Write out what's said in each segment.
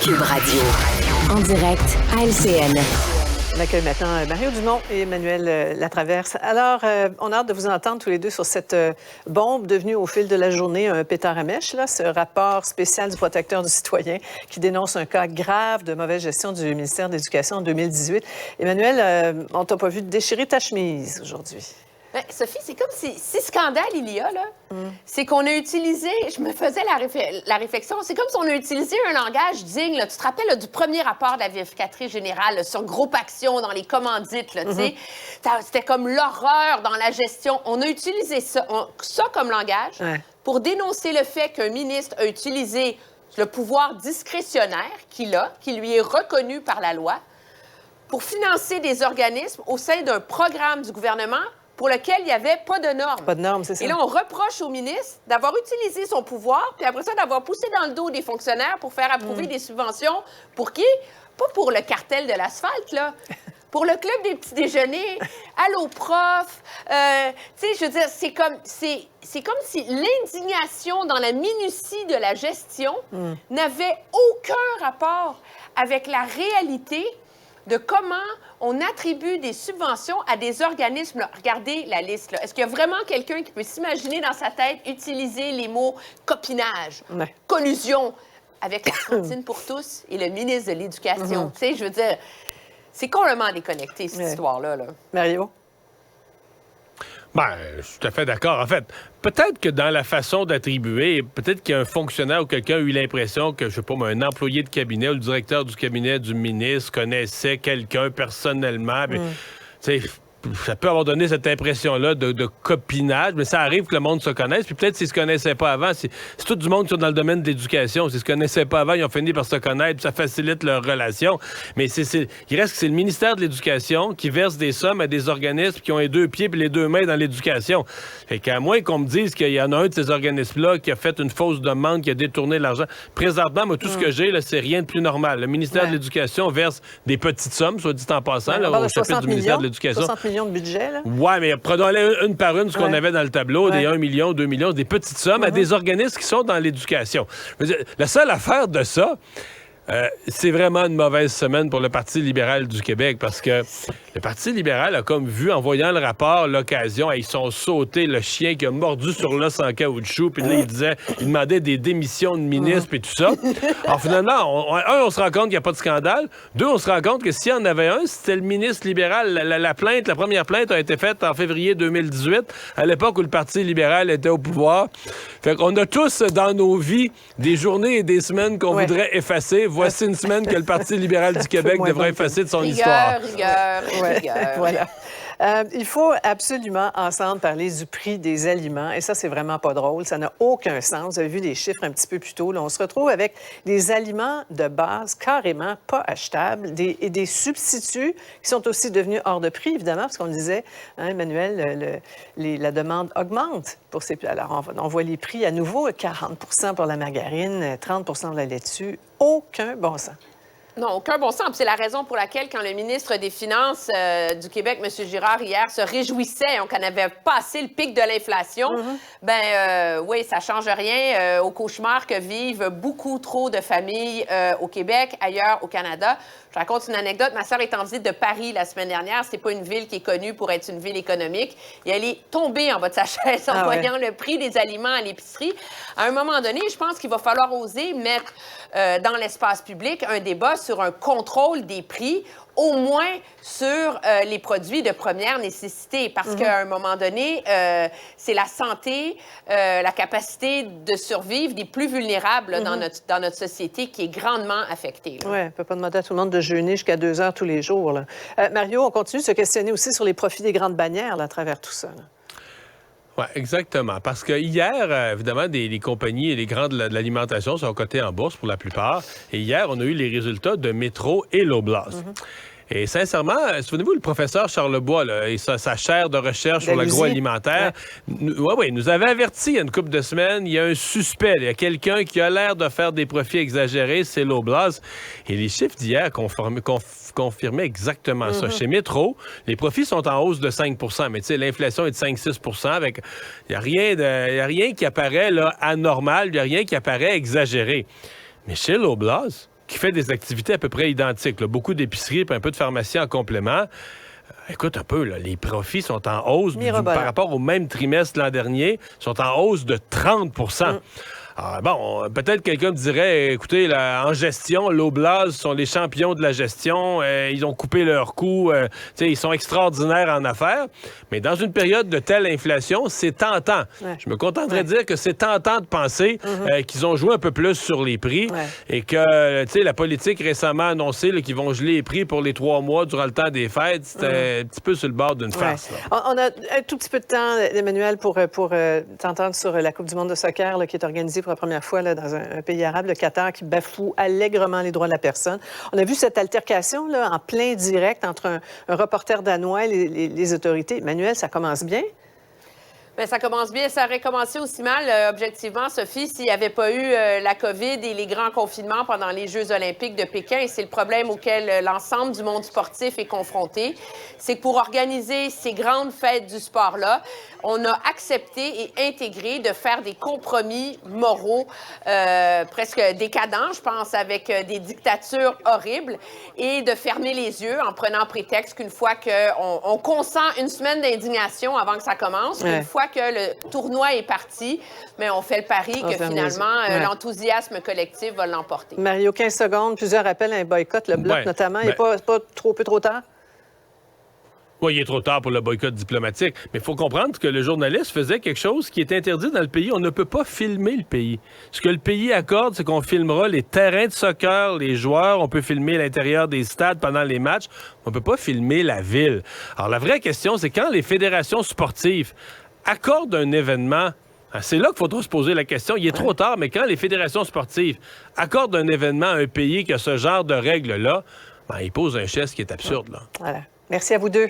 Cube Radio. En direct à LCN. On accueille maintenant Mario Dumont et Emmanuel Latraverse. Alors, on a hâte de vous entendre tous les deux sur cette bombe devenue au fil de la journée un pétard à mèche, là, ce rapport spécial du protecteur du citoyen qui dénonce un cas grave de mauvaise gestion du ministère de l'Éducation en 2018. Emmanuel, on t'a pas vu déchirer ta chemise aujourd'hui. Ben, Sophie, c'est comme si scandale il y a, là, c'est qu'on a utilisé, je me faisais la réflexion, c'est comme si on a utilisé un langage digne. Là. Tu te rappelles là, du premier rapport de la vérificatrice générale là, sur groupe action dans les commandites, là, tu sais, c'était comme l'horreur dans la gestion. On a utilisé ça comme langage pour dénoncer le fait qu'un ministre a utilisé le pouvoir discrétionnaire qu'il a, qui lui est reconnu par la loi, pour financer des organismes au sein d'un programme du gouvernement pour lequel il n'y avait pas de normes. Pas de normes, c'est ça. Et là, on reproche au ministre d'avoir utilisé son pouvoir, puis après ça, d'avoir poussé dans le dos des fonctionnaires pour faire approuver des subventions. Pour qui? Pas pour le cartel de l'asphalte, là. Pour le club des petits déjeuners, Allô prof. Tu sais, je veux dire, c'est comme si l'indignation dans la minutie de la gestion n'avait aucun rapport avec la réalité de comment on attribue des subventions à des organismes. Là, regardez la liste. Là. Est-ce qu'il y a vraiment quelqu'un qui peut s'imaginer dans sa tête utiliser les mots copinage, collusion avec la cantine pour tous et le ministre de l'Éducation? Tu sais, je veux dire, c'est complètement déconnecté, cette histoire-là. Là. Mario? Ben, je suis tout à fait d'accord. En fait, peut-être que dans la façon d'attribuer, peut-être qu'un fonctionnaire ou quelqu'un a eu l'impression que, je sais pas, un employé de cabinet ou le directeur du cabinet du ministre connaissait quelqu'un personnellement. Tu sais, ça peut avoir donné cette impression-là de copinage, mais ça arrive que le monde se connaisse. Puis peut-être s'ils se connaissaient pas avant, c'est tout du monde qui sont dans le domaine de l'éducation. S'ils se connaissaient pas avant, ils ont fini par se connaître, puis ça facilite leur relation. Mais il reste que c'est le ministère de l'Éducation qui verse des sommes à des organismes qui ont les deux pieds et les deux mains dans l'éducation. Fait qu'à moins qu'on me dise qu'il y en a un de ces organismes-là qui a fait une fausse demande, qui a détourné l'argent. Présentement, moi, tout ce que j'ai, là, c'est rien de plus normal. Le ministère de l'Éducation verse des petites sommes, soit dit en passant, là, au chapitre du ministère de l'Éducation. 60 millions de budget, là? Ouais, mais prenons-les une par une, ce qu'on avait dans le tableau, des 1 million, 2 millions, des petites sommes à des organismes qui sont dans l'éducation. La seule affaire de ça, c'est vraiment une mauvaise semaine pour le Parti libéral du Québec parce que le Parti libéral a comme vu, en voyant le rapport, l'occasion, ils sont sautés le chien qui a mordu sur l'os en caoutchouc, puis là, il demandait des démissions de ministres et tout ça. Alors finalement, on se rend compte qu'il n'y a pas de scandale. Deux, on se rend compte que s'il y en avait un, c'était le ministre libéral. La première plainte a été faite en février 2018, à l'époque où le Parti libéral était au pouvoir. Fait qu'on a tous dans nos vies des journées et des semaines qu'on voudrait effacer. Voici une semaine que le Parti libéral du Québec devrait effacer de son histoire. Rigueur. Voilà. Il faut absolument ensemble parler du prix des aliments. Et ça, c'est vraiment pas drôle. Ça n'a aucun sens. Vous avez vu les chiffres un petit peu plus tôt. Là, on se retrouve avec des aliments de base carrément pas achetables et des substituts qui sont aussi devenus hors de prix, évidemment, parce qu'on le disait, hein, Emmanuel, la demande augmente pour ces... Alors, on voit les prix à nouveau, 40 pour la margarine, 30 pour la laitue. Aucun bon sens. Non, aucun bon sens. Puis c'est la raison pour laquelle, quand le ministre des Finances du Québec, M. Girard, hier, se réjouissait qu'on avait passé le pic de l'inflation, oui, ça change rien au cauchemar que vivent beaucoup trop de familles au Québec, ailleurs au Canada. Je raconte une anecdote. Ma sœur est en visite de Paris la semaine dernière. C'est pas une ville qui est connue pour être une ville économique. Et elle est tombée en bas de sa chaise en voyant le prix des aliments à l'épicerie. À un moment donné, je pense qu'il va falloir oser mettre dans l'espace public un débat sur un contrôle des prix, au moins sur les produits de première nécessité. Parce qu'à un moment donné, c'est la santé, la capacité de survivre des plus vulnérables dans notre société qui est grandement affectée. Oui, on ne peut pas demander à tout le monde de jeûner jusqu'à 2 heures tous les jours. Là. Mario, on continue de se questionner aussi sur les profits des grandes bannières là, à travers tout ça. Oui, exactement. Parce que hier, évidemment, les compagnies et les grands de l'alimentation sont cotés en bourse pour la plupart. Et hier, on a eu les résultats de Métro et Loblaws. Et sincèrement, souvenez-vous, le professeur Charlebois là, et sa chaire de recherche sur l'agroalimentaire, nous avait averti il y a une couple de semaines, il y a un suspect, il y a quelqu'un qui a l'air de faire des profits exagérés, c'est Loblaws. Et les chiffres d'hier confirmaient exactement ça. Chez Métro, les profits sont en hausse de 5 %, mais tu sais, l'inflation est de 5-6 %. Il n'y a rien qui apparaît là, anormal, il n'y a rien qui apparaît exagéré. Mais chez Loblaws, qui fait des activités à peu près identiques, là. Beaucoup d'épiceries puis un peu de pharmacie en complément. Écoute un peu, là, les profits sont en hausse par rapport au même trimestre l'an dernier, sont en hausse de 30 Alors, bon, peut-être quelqu'un me dirait, écoutez, là, en gestion, l'Oblast sont les champions de la gestion, ils ont coupé leurs coûts, ils sont extraordinaires en affaires, mais dans une période de telle inflation, c'est tentant. Ouais. Je me contenterais de dire que c'est tentant de penser qu'ils ont joué un peu plus sur les prix et que, la politique récemment annoncé qu'ils vont geler les prix pour les 3 mois durant le temps des fêtes, c'était un petit peu sur le bord d'une farce. On a un tout petit peu de temps, Emmanuel, pour t'entendre sur la Coupe du monde de soccer là, qui est organisée pour la première fois là, dans un pays arabe, le Qatar, qui bafoue allègrement les droits de la personne. On a vu cette altercation là, en plein direct entre un reporter danois et les autorités. Emmanuel, ça commence bien? Bien, ça commence bien. Ça aurait commencé aussi mal, objectivement, Sophie, s'il n'y avait pas eu la COVID et les grands confinements pendant les Jeux olympiques de Pékin. Et c'est le problème auquel l'ensemble du monde sportif est confronté. C'est que pour organiser ces grandes fêtes du sport-là, on a accepté et intégré de faire des compromis moraux presque décadents, je pense, avec des dictatures horribles, et de fermer les yeux en prenant prétexte qu'une fois qu'on consent une semaine d'indignation avant que ça commence, une fois que le tournoi est parti, mais on fait le pari que finalement, l'enthousiasme collectif va l'emporter. Mario, 15 secondes, plusieurs appels à un boycott, le Bloc notamment. Il n'est pas trop tard? Oui, il est trop tard pour le boycott diplomatique, mais il faut comprendre que le journaliste faisait quelque chose qui est interdit dans le pays. On ne peut pas filmer le pays. Ce que le pays accorde, c'est qu'on filmera les terrains de soccer, les joueurs, on peut filmer l'intérieur des stades pendant les matchs, on ne peut pas filmer la ville. Alors, la vraie question, c'est quand les fédérations sportives accordent un événement, c'est là qu'il faudra se poser la question. Il est trop tard, mais quand les fédérations sportives accordent un événement à un pays qui a ce genre de règles-là, ils posent un geste qui est absurde. Là. Voilà. Merci à vous deux.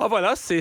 Ah voilà, c'est